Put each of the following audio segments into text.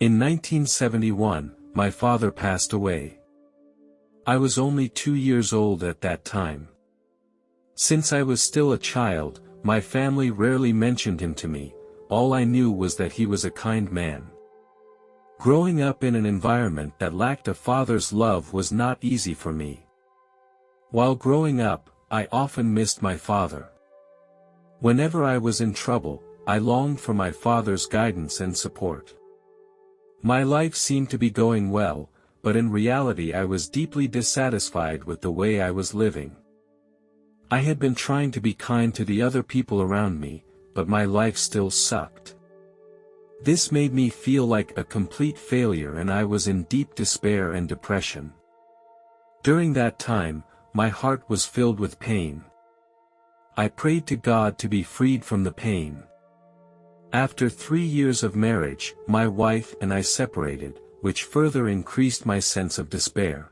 In 1971, my father passed away. I was only 2 years old at that time. Since I was still a child, my family rarely mentioned him to me. All I knew was that he was a kind man. Growing up in an environment that lacked a father's love was not easy for me. While growing up, I often missed my father. Whenever I was in trouble, I longed for my father's guidance and support. My life seemed to be going well, but in reality I was deeply dissatisfied with the way I was living. I had been trying to be kind to the other people around me, but my life still sucked. This made me feel like a complete failure and I was in deep despair and depression. During that time, my heart was filled with pain. I prayed to God to be freed from the pain. After 3 years of marriage, my wife and I separated, which further increased my sense of despair.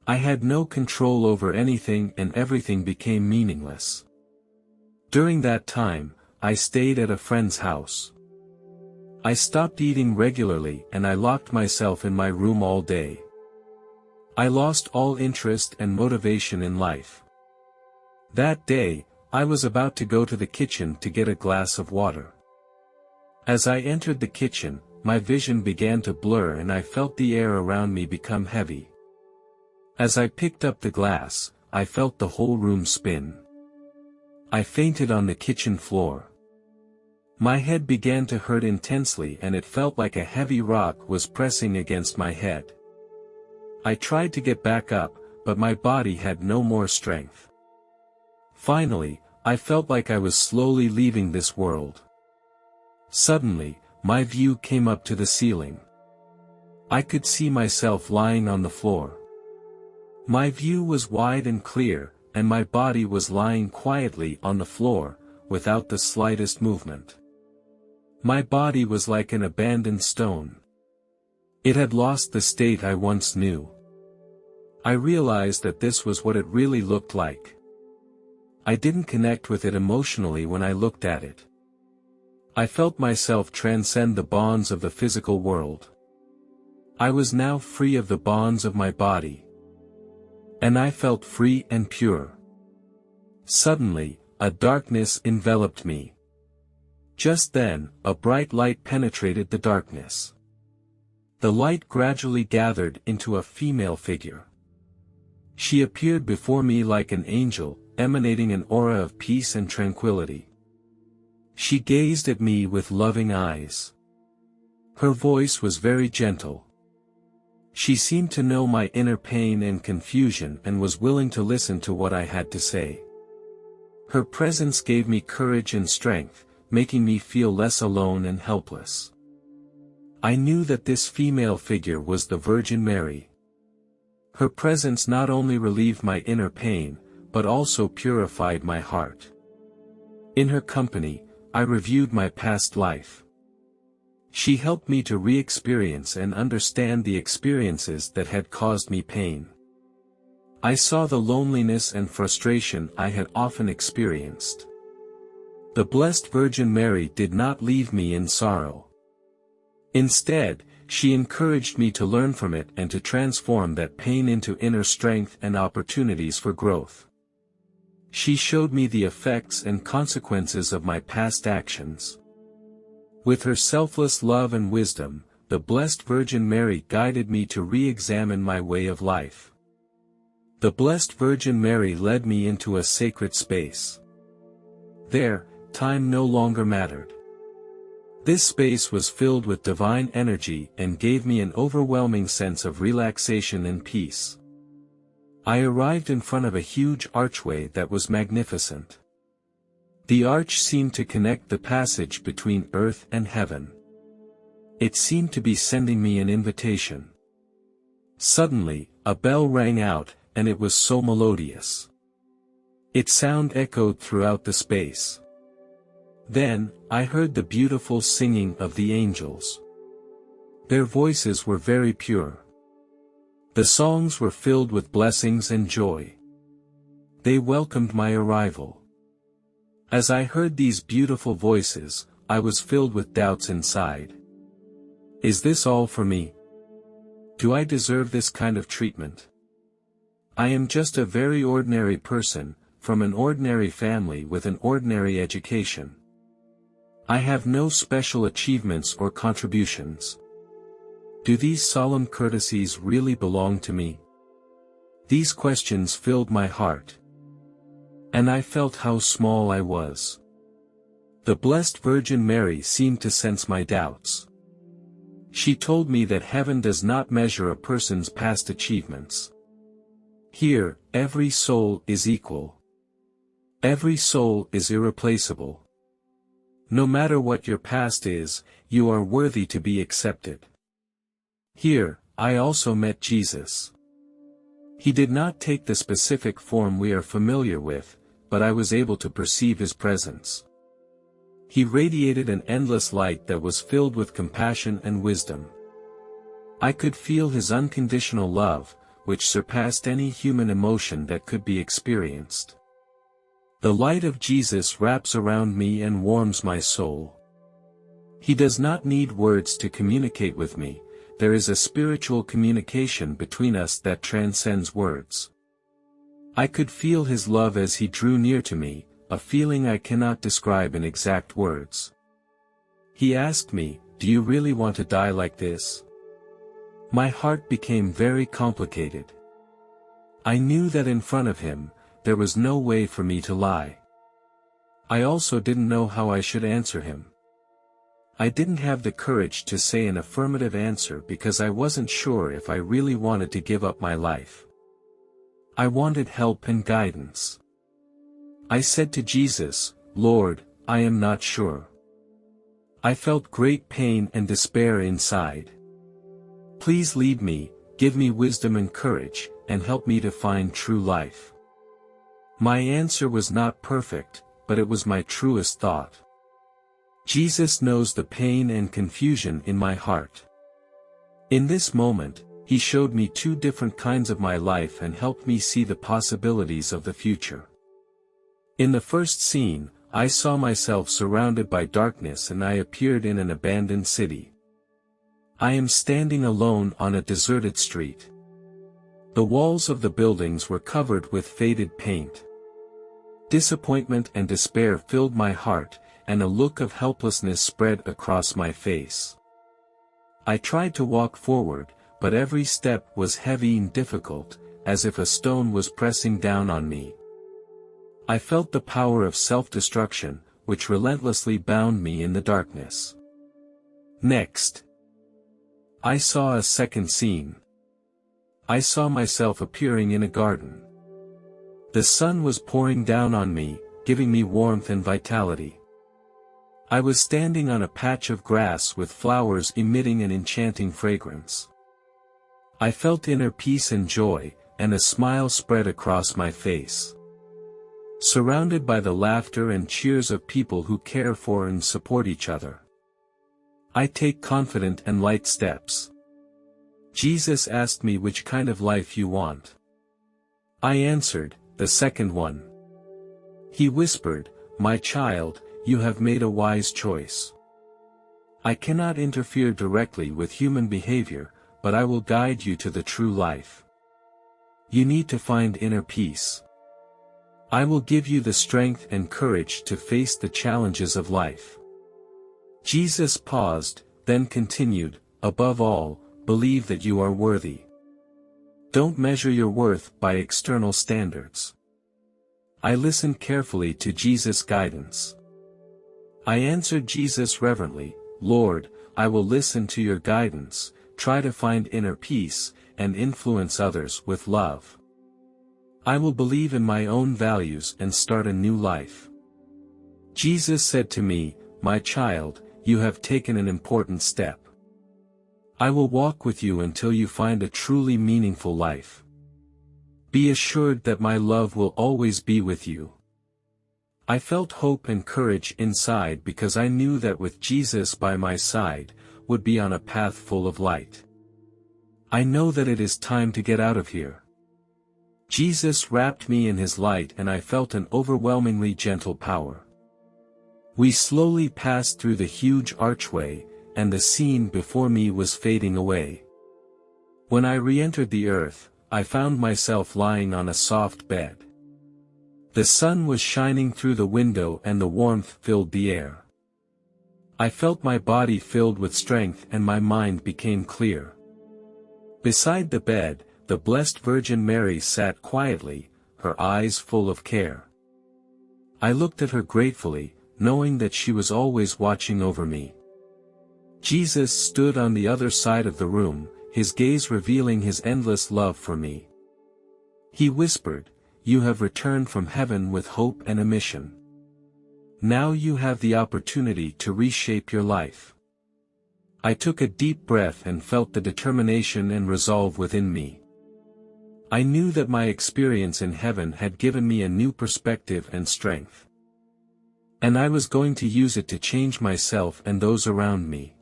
I had no control over anything and everything became meaningless. During that time, I stayed at a friend's house. I stopped eating regularly and I locked myself in my room all day. I lost all interest and motivation in life. That day, I was about to go to the kitchen to get a glass of water. As I entered the kitchen, my vision began to blur and I felt the air around me become heavy. As I picked up the glass, I felt the whole room spin. I fainted on the kitchen floor. My head began to hurt intensely and it felt like a heavy rock was pressing against my head. I tried to get back up, but my body had no more strength. Finally, I felt like I was slowly leaving this world. Suddenly, my view came up to the ceiling. I could see myself lying on the floor. My view was wide and clear, and my body was lying quietly on the floor, without the slightest movement. My body was like an abandoned stone. It had lost the state I once knew. I realized that this was what it really looked like. I didn't connect with it emotionally when I looked at it. I felt myself transcend the bonds of the physical world. I was now free of the bonds of my body. And I felt free and pure. Suddenly, a darkness enveloped me. Just then, a bright light penetrated the darkness. The light gradually gathered into a female figure. She appeared before me like an angel, emanating an aura of peace and tranquility. She gazed at me with loving eyes. Her voice was very gentle. She seemed to know my inner pain and confusion and was willing to listen to what I had to say. Her presence gave me courage and strength, making me feel less alone and helpless. I knew that this female figure was the Virgin Mary. Her presence not only relieved my inner pain, but also purified my heart. In her company, I reviewed my past life. She helped me to re-experience and understand the experiences that had caused me pain. I saw the loneliness and frustration I had often experienced. The Blessed Virgin Mary did not leave me in sorrow. Instead, she encouraged me to learn from it and to transform that pain into inner strength and opportunities for growth. She showed me the effects and consequences of my past actions. With her selfless love and wisdom, the Blessed Virgin Mary guided me to re-examine my way of life. The Blessed Virgin Mary led me into a sacred space. There, time no longer mattered. This space was filled with divine energy and gave me an overwhelming sense of relaxation and peace. I arrived in front of a huge archway that was magnificent. The arch seemed to connect the passage between earth and heaven. It seemed to be sending me an invitation. Suddenly, a bell rang out, and it was so melodious. Its sound echoed throughout the space. Then, I heard the beautiful singing of the angels. Their voices were very pure. The songs were filled with blessings and joy. They welcomed my arrival. As I heard these beautiful voices, I was filled with doubts inside. Is this all for me? Do I deserve this kind of treatment? I am just a very ordinary person, from an ordinary family with an ordinary education. I have no special achievements or contributions. Do these solemn courtesies really belong to me? These questions filled my heart. And I felt how small I was. The Blessed Virgin Mary seemed to sense my doubts. She told me that heaven does not measure a person's past achievements. Here, every soul is equal. Every soul is irreplaceable. No matter what your past is, you are worthy to be accepted. Here, I also met Jesus. He did not take the specific form we are familiar with, but I was able to perceive his presence. He radiated an endless light that was filled with compassion and wisdom. I could feel his unconditional love, which surpassed any human emotion that could be experienced. The light of Jesus wraps around me and warms my soul. He does not need words to communicate with me. There is a spiritual communication between us that transcends words. I could feel his love as he drew near to me, a feeling I cannot describe in exact words. He asked me, "Do you really want to die like this?" My heart became very complicated. I knew that in front of him, there was no way for me to lie. I also didn't know how I should answer him. I didn't have the courage to say an affirmative answer because I wasn't sure if I really wanted to give up my life. I wanted help and guidance. I said to Jesus, "Lord, I am not sure." I felt great pain and despair inside. Please lead me, give me wisdom and courage, and help me to find true life. My answer was not perfect, but it was my truest thought. Jesus knows the pain and confusion in my heart. In this moment, he showed me two different kinds of my life and helped me see the possibilities of the future. In the first scene, I saw myself surrounded by darkness and I appeared in an abandoned city. I am standing alone on a deserted street. The walls of the buildings were covered with faded paint. Disappointment and despair filled my heart, and a look of helplessness spread across my face. I tried to walk forward, but every step was heavy and difficult, as if a stone was pressing down on me. I felt the power of self-destruction, which relentlessly bound me in the darkness. Next, I saw a second scene. I saw myself appearing in a garden. The sun was pouring down on me, giving me warmth and vitality. I was standing on a patch of grass with flowers emitting an enchanting fragrance. I felt inner peace and joy, and a smile spread across my face. Surrounded by the laughter and cheers of people who care for and support each other, I take confident and light steps. Jesus asked me which kind of life you want. I answered, "The second one." He whispered, "My child, you have made a wise choice. I cannot interfere directly with human behavior, but I will guide you to the true life. You need to find inner peace. I will give you the strength and courage to face the challenges of life." Jesus paused, then continued, "Above all, believe that you are worthy. Don't measure your worth by external standards." I listened carefully to Jesus' guidance. I answered Jesus reverently, "Lord, I will listen to your guidance, try to find inner peace, and influence others with love. I will believe in my own values and start a new life." Jesus said to me, "My child, you have taken an important step. I will walk with you until you find a truly meaningful life. Be assured that my love will always be with you." I felt hope and courage inside because I knew that with Jesus by my side, would be on a path full of light. I know that it is time to get out of here. Jesus wrapped me in his light and I felt an overwhelmingly gentle power. We slowly passed through the huge archway, and the scene before me was fading away. When I re-entered the earth, I found myself lying on a soft bed. The sun was shining through the window and the warmth filled the air. I felt my body filled with strength and my mind became clear. Beside the bed, the Blessed Virgin Mary sat quietly, her eyes full of care. I looked at her gratefully, knowing that she was always watching over me. Jesus stood on the other side of the room, his gaze revealing his endless love for me. He whispered, "You have returned from heaven with hope and a mission. Now you have the opportunity to reshape your life." I took a deep breath and felt the determination and resolve within me. I knew that my experience in heaven had given me a new perspective and strength. And I was going to use it to change myself and those around me.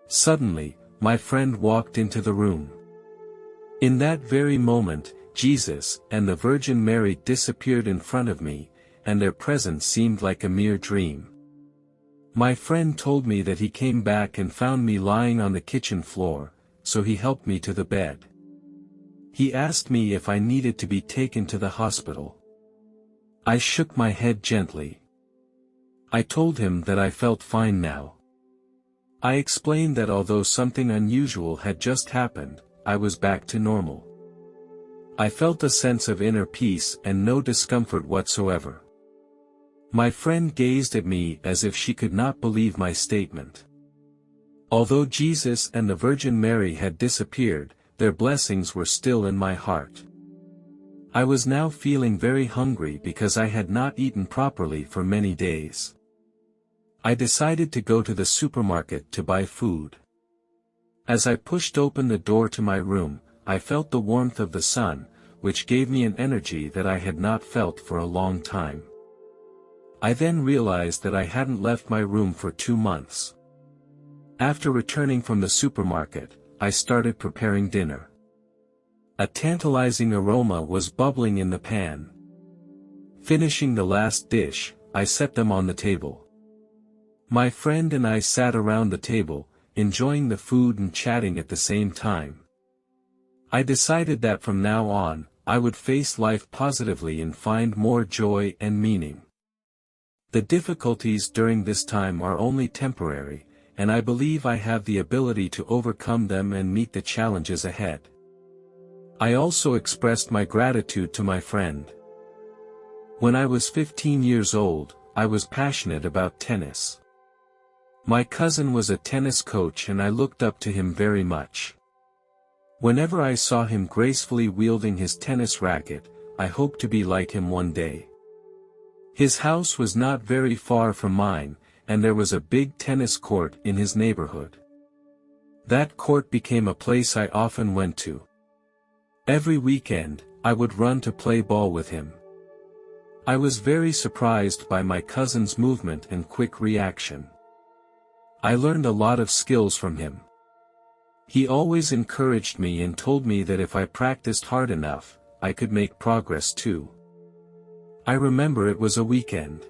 Suddenly, my friend walked into the room. In that very moment, Jesus and the Virgin Mary disappeared in front of me, and their presence seemed like a mere dream. My friend told me that he came back and found me lying on the kitchen floor, so he helped me to the bed. He asked me if I needed to be taken to the hospital. I shook my head gently. I told him that I felt fine now. I explained that although something unusual had just happened, I was back to normal. I felt a sense of inner peace and no discomfort whatsoever. My friend gazed at me as if she could not believe my statement. Although Jesus and the Virgin Mary had disappeared, their blessings were still in my heart. I was now feeling very hungry because I had not eaten properly for many days. I decided to go to the supermarket to buy food. As I pushed open the door to my room, I felt the warmth of the sun, which gave me an energy that I had not felt for a long time. I then realized that I hadn't left my room for 2 months. After returning from the supermarket, I started preparing dinner. A tantalizing aroma was bubbling in the pan. Finishing the last dish, I set them on the table. My friend and I sat around the table, enjoying the food and chatting at the same time. I decided that from now on, I would face life positively and find more joy and meaning. The difficulties during this time are only temporary, and I believe I have the ability to overcome them and meet the challenges ahead. I also expressed my gratitude to my friend. When I was 15 years old, I was passionate about tennis. My cousin was a tennis coach and I looked up to him very much. Whenever I saw him gracefully wielding his tennis racket, I hoped to be like him one day. His house was not very far from mine, and there was a big tennis court in his neighborhood. That court became a place I often went to. Every weekend, I would run to play ball with him. I was very surprised by my cousin's movement and quick reaction. I learned a lot of skills from him. He always encouraged me and told me that if I practiced hard enough, I could make progress too. I remember it was a weekend.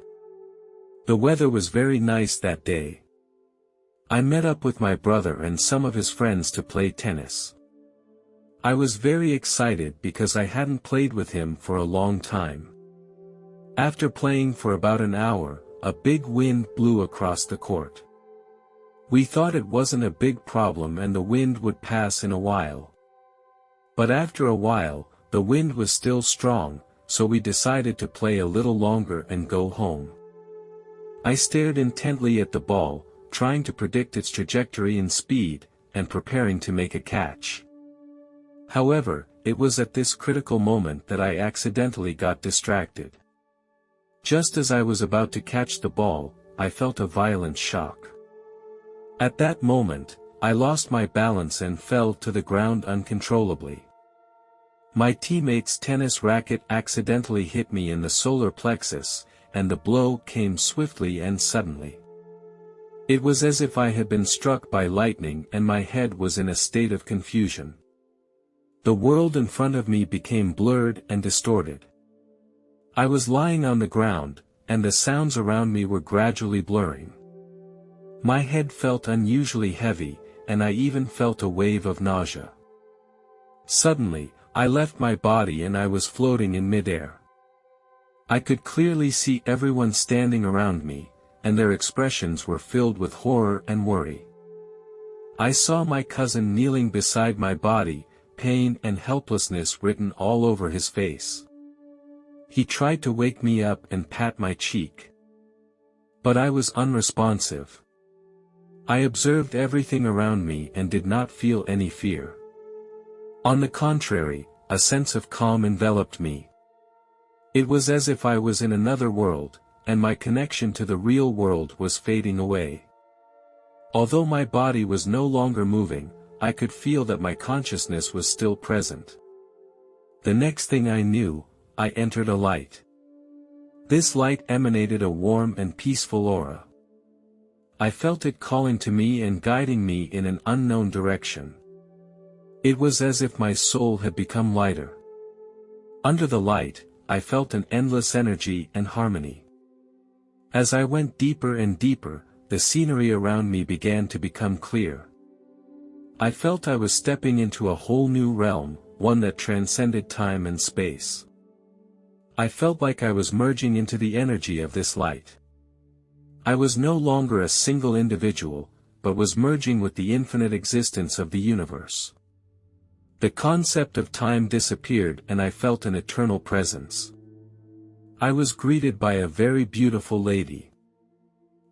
The weather was very nice that day. I met up with my brother and some of his friends to play tennis. I was very excited because I hadn't played with him for a long time. After playing for about an hour, a big wind blew across the court. We thought it wasn't a big problem and the wind would pass in a while. But after a while, the wind was still strong, so we decided to play a little longer and go home. I stared intently at the ball, trying to predict its trajectory and speed, and preparing to make a catch. However, it was at this critical moment that I accidentally got distracted. Just as I was about to catch the ball, I felt a violent shock. At that moment, I lost my balance and fell to the ground uncontrollably. My teammate's tennis racket accidentally hit me in the solar plexus, and the blow came swiftly and suddenly. It was as if I had been struck by lightning and my head was in a state of confusion. The world in front of me became blurred and distorted. I was lying on the ground, and the sounds around me were gradually blurring. My head felt unusually heavy, and I even felt a wave of nausea. Suddenly, I left my body and I was floating in midair. I could clearly see everyone standing around me, and their expressions were filled with horror and worry. I saw my cousin kneeling beside my body, pain and helplessness written all over his face. He tried to wake me up and pat my cheek. But I was unresponsive. I observed everything around me and did not feel any fear. On the contrary, a sense of calm enveloped me. It was as if I was in another world, and my connection to the real world was fading away. Although my body was no longer moving, I could feel that my consciousness was still present. The next thing I knew, I entered a light. This light emanated a warm and peaceful aura. I felt it calling to me and guiding me in an unknown direction. It was as if my soul had become lighter. Under the light, I felt an endless energy and harmony. As I went deeper and deeper, the scenery around me began to become clear. I felt I was stepping into a whole new realm, one that transcended time and space. I felt like I was merging into the energy of this light. I was no longer a single individual, but was merging with the infinite existence of the universe. The concept of time disappeared and I felt an eternal presence. I was greeted by a very beautiful lady.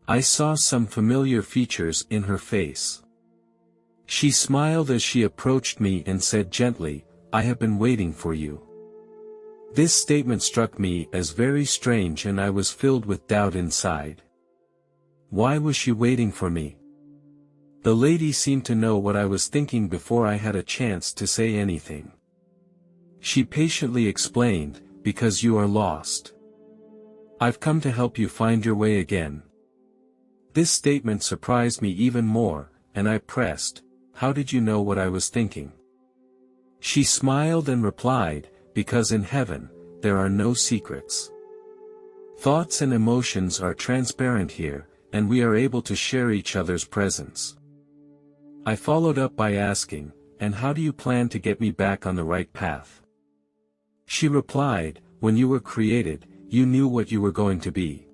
I saw some familiar features in her face. She smiled as she approached me and said gently, "I have been waiting for you." This statement struck me as very strange and I was filled with doubt inside. Why was she waiting for me? The lady seemed to know what I was thinking before I had a chance to say anything. She patiently explained, "Because you are lost. I've come to help you find your way again." This statement surprised me even more, and I pressed, "How did you know what I was thinking?" She smiled and replied, "Because in heaven, there are no secrets. Thoughts and emotions are transparent here, and we are able to share each other's presence." I followed up by asking, "And how do you plan to get me back on the right path?" She replied, "When you were created, you knew what you were going to be.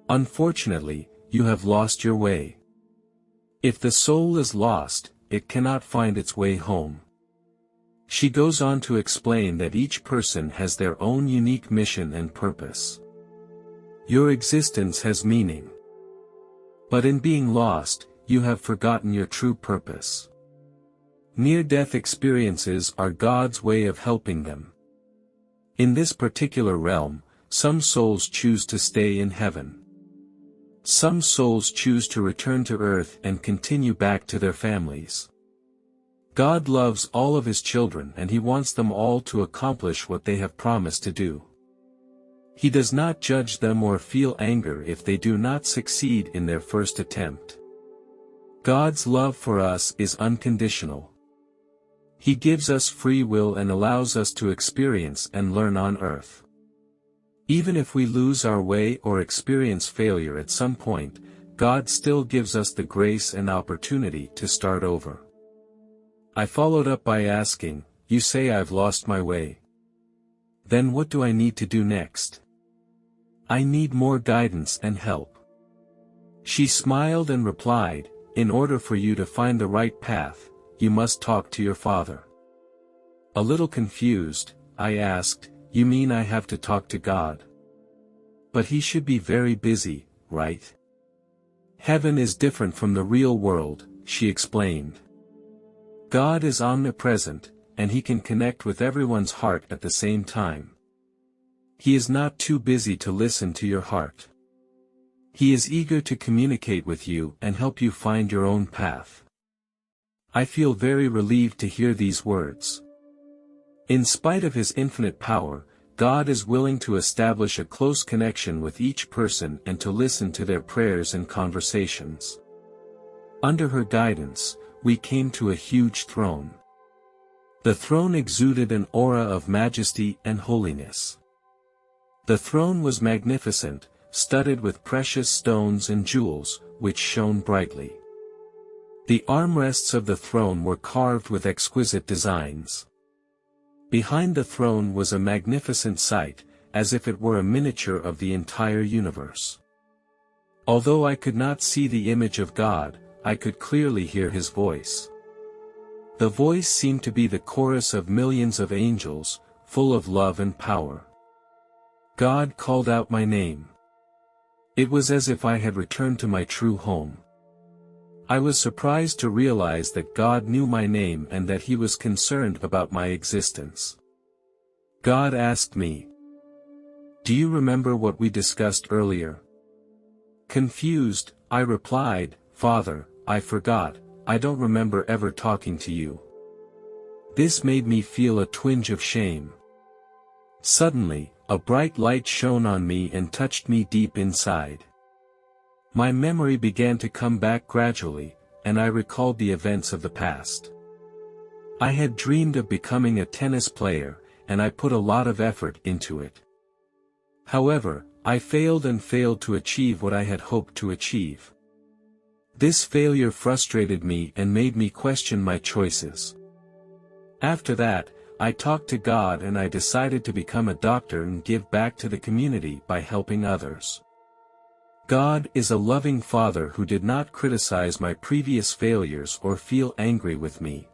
Unfortunately, you have lost your way. If the soul is lost, it cannot find its way home." She goes on to explain that each person has their own unique mission and purpose. Your existence has meaning. But in being lost, you have forgotten your true purpose. Near-death experiences are God's way of helping them. In this particular realm, some souls choose to stay in heaven. Some souls choose to return to earth and continue back to their families. God loves all of His children and He wants them all to accomplish what they have promised to do. He does not judge them or feel anger if they do not succeed in their first attempt. God's love for us is unconditional. He gives us free will and allows us to experience and learn on earth. Even if we lose our way or experience failure at some point, God still gives us the grace and opportunity to start over. I followed up by asking, "You say I've lost my way. Then what do I need to do next?" "I need more guidance and help." She smiled and replied, "In order for you to find the right path, you must talk to your father." A little confused, I asked, "You mean I have to talk to God? But He should be very busy, right?" "Heaven is different from the real world," she explained. "God is omnipresent, and He can connect with everyone's heart at the same time. He is not too busy to listen to your heart. He is eager to communicate with you and help you find your own path." I feel very relieved to hear these words. In spite of His infinite power, God is willing to establish a close connection with each person and to listen to their prayers and conversations. Under her guidance, we came to a huge throne. The throne exuded an aura of majesty and holiness. The throne was magnificent, studded with precious stones and jewels, which shone brightly. The armrests of the throne were carved with exquisite designs. Behind the throne was a magnificent sight, as if it were a miniature of the entire universe. Although I could not see the image of God, I could clearly hear his voice. The voice seemed to be the chorus of millions of angels, full of love and power. God called out my name. It was as if I had returned to my true home. I was surprised to realize that God knew my name and that he was concerned about my existence. God asked me, "Do you remember what we discussed earlier?" Confused, I replied, "Father, I forgot, I don't remember ever talking to you." This made me feel a twinge of shame. Suddenly, a bright light shone on me and touched me deep inside. My memory began to come back gradually, and I recalled the events of the past. I had dreamed of becoming a tennis player, and I put a lot of effort into it. However, I failed to achieve what I had hoped to achieve. This failure frustrated me and made me question my choices. After that, I talked to God and I decided to become a doctor and give back to the community by helping others. God is a loving Father who did not criticize my previous failures or feel angry with me.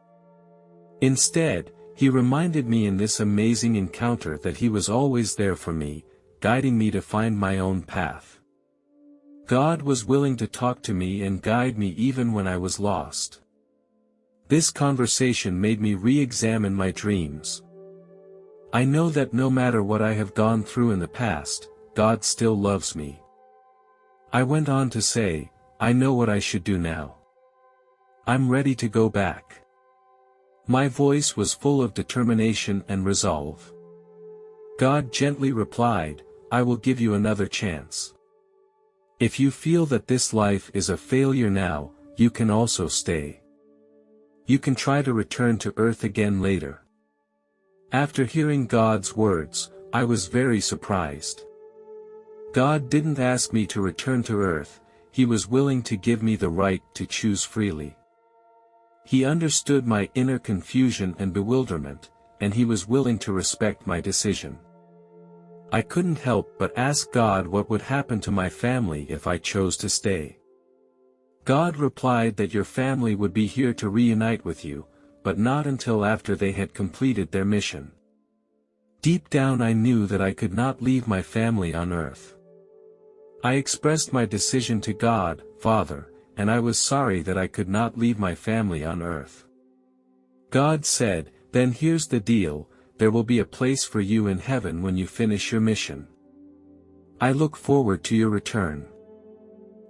Instead, he reminded me in this amazing encounter that he was always there for me, guiding me to find my own path. God was willing to talk to me and guide me even when I was lost. This conversation made me re-examine my dreams. I know that no matter what I have gone through in the past, God still loves me. I went on to say, I know what I should do now. I'm ready to go back. My voice was full of determination and resolve. God gently replied, I will give you another chance. If you feel that this life is a failure now, you can also stay. You can try to return to earth again later. After hearing God's words, I was very surprised. God didn't ask me to return to earth, he was willing to give me the right to choose freely. He understood my inner confusion and bewilderment, and he was willing to respect my decision. I couldn't help but ask God what would happen to my family if I chose to stay. God replied that your family would be here to reunite with you, but not until after they had completed their mission. Deep down I knew that I could not leave my family on earth. I expressed my decision to God, Father, and I was sorry that I could not leave my family on earth. God said, then here's the deal, there will be a place for you in heaven when you finish your mission. I look forward to your return.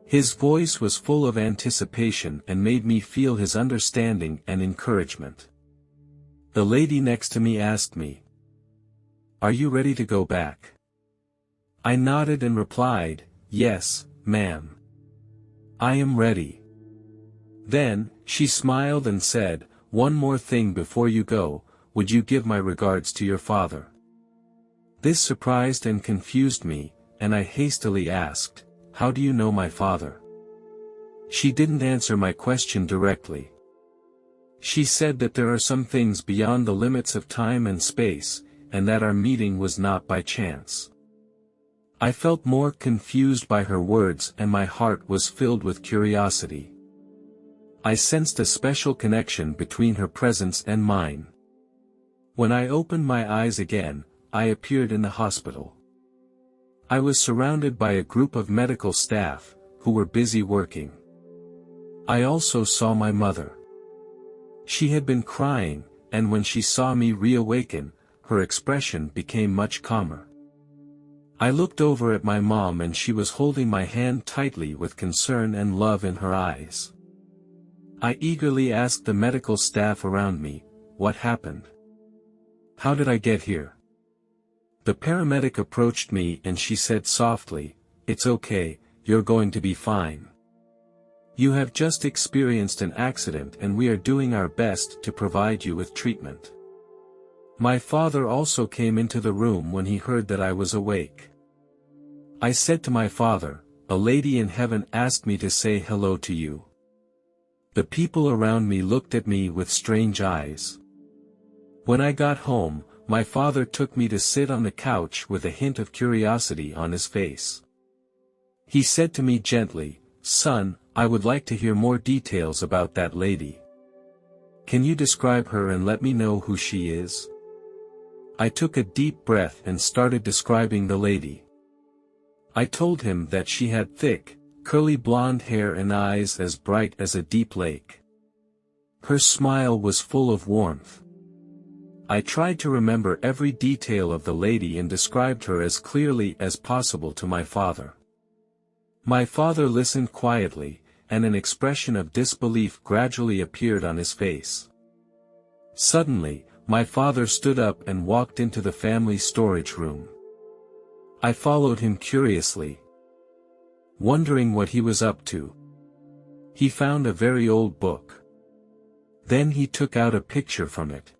His voice was full of anticipation and made me feel his understanding and encouragement. The lady next to me asked me, "Are you ready to go back?" I nodded and replied, "Yes, ma'am. I am ready." Then, she smiled and said, "One more thing before you go, would you give my regards to your father?" This surprised and confused me, and I hastily asked, "How do you know my father?" She didn't answer my question directly. She said that there are some things beyond the limits of time and space, and that our meeting was not by chance. I felt more confused by her words and my heart was filled with curiosity. I sensed a special connection between her presence and mine. When I opened my eyes again, I appeared in the hospital. I was surrounded by a group of medical staff, who were busy working. I also saw my mother. She had been crying, and when she saw me reawaken, her expression became much calmer. I looked over at my mom and she was holding my hand tightly with concern and love in her eyes. I eagerly asked the medical staff around me, "What happened? How did I get here?" The paramedic approached me and she said softly, "It's okay, you're going to be fine. You have just experienced an accident and we are doing our best to provide you with treatment." My father also came into the room when he heard that I was awake. I said to my father, a lady in heaven asked me to say hello to you. The people around me looked at me with strange eyes. When I got home, my father took me to sit on the couch with a hint of curiosity on his face. He said to me gently, "Son, I would like to hear more details about that lady. Can you describe her and let me know who she is?" I took a deep breath and started describing the lady. I told him that she had thick, curly blonde hair and eyes as bright as a deep lake. Her smile was full of warmth. I tried to remember every detail of the lady and described her as clearly as possible to my father. My father listened quietly, and an expression of disbelief gradually appeared on his face. Suddenly, my father stood up and walked into the family storage room. I followed him curiously, wondering what he was up to. He found a very old book. Then he took out a picture from it.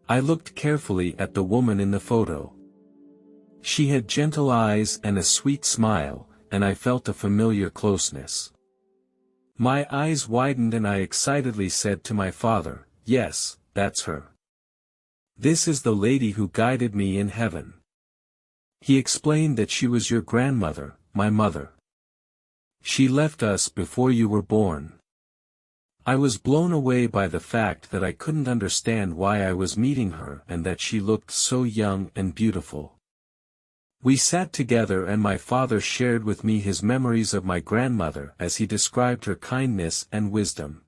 I looked carefully at the woman in the photo. She had gentle eyes and a sweet smile, and I felt a familiar closeness. My eyes widened and I excitedly said to my father, "Yes, that's her. This is the lady who guided me in heaven." He explained that she was your grandmother, my mother. She left us before you were born. I was blown away by the fact that I couldn't understand why I was meeting her and that she looked so young and beautiful. We sat together and my father shared with me his memories of my grandmother as he described her kindness and wisdom.